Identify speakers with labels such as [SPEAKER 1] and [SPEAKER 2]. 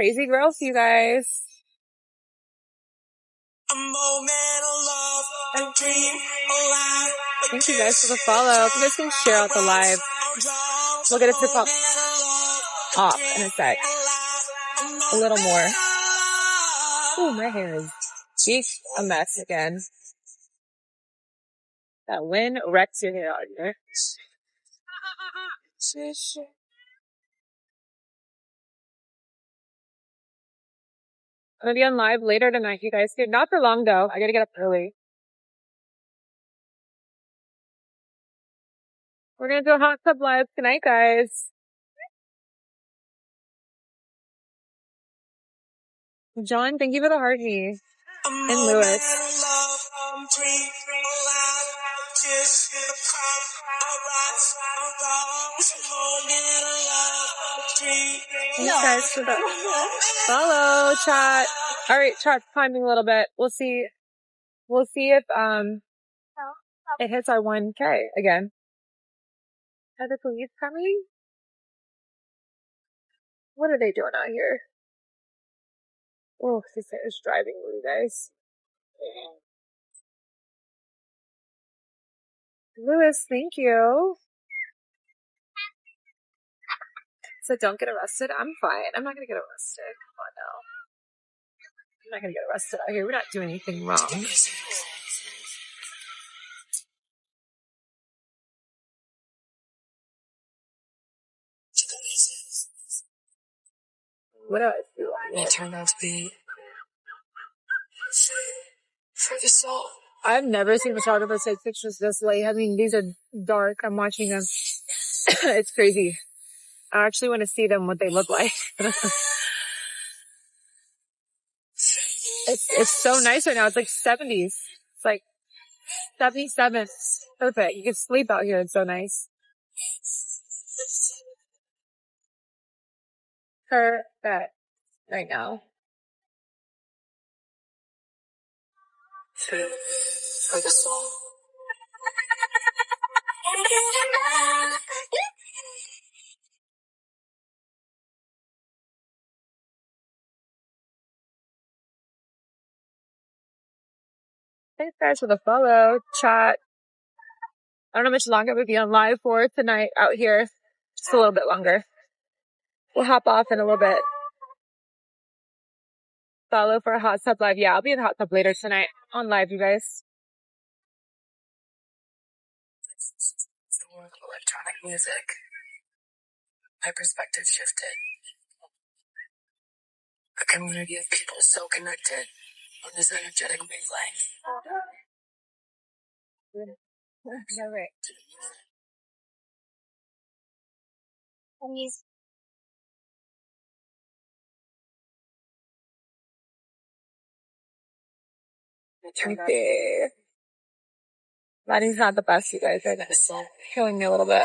[SPEAKER 1] Crazy growth, you guys.
[SPEAKER 2] A moment of love, a dream, a life.
[SPEAKER 1] Thank you guys for the follow. If you guys can share out the live, we'll get it to pop off in a sec. A little more. Ooh, my hair is a mess again. That wind wrecks your hair out here. I'm gonna be on live later tonight, you guys. Not for long though. I gotta get up early. We're gonna do a hot tub live tonight, guys. John, thank you for the hearty. And Lewis. Thanks guys for the follow, chat. All right, chat's climbing a little bit. We'll see if it hits our 1K again. Are the police coming? What are they doing out here? Oh, this is driving me, guys. Lewis, thank you. So don't get arrested. I'm fine. I'm not gonna get arrested. Come on now. I'm not gonna get arrested out here. We're not doing anything wrong. What do I do?
[SPEAKER 2] It turned out to be for the soul.
[SPEAKER 1] I've never seen photographers take pictures this late. I mean, these are dark. I'm watching them. It's crazy. I actually want to see them, what they look like. It's so nice right now. It's like 70s. It's like 77. Perfect. You can sleep out here. It's so nice. Perfect. Right now.
[SPEAKER 2] For the soul.
[SPEAKER 1] Thanks guys for the follow, chat. I don't know how much longer we'll be on live for tonight out here. Just a little bit longer. We'll hop off in a little bit. Follow for a hot tub live. Yeah, I'll be in the hot tub later tonight on live, you guys.
[SPEAKER 2] Electronic music. My perspective shifted. A community of people so connected on this energetic wavelength.
[SPEAKER 1] All right. Okay. Lighting's not the best, you guys. It's killing me a little bit.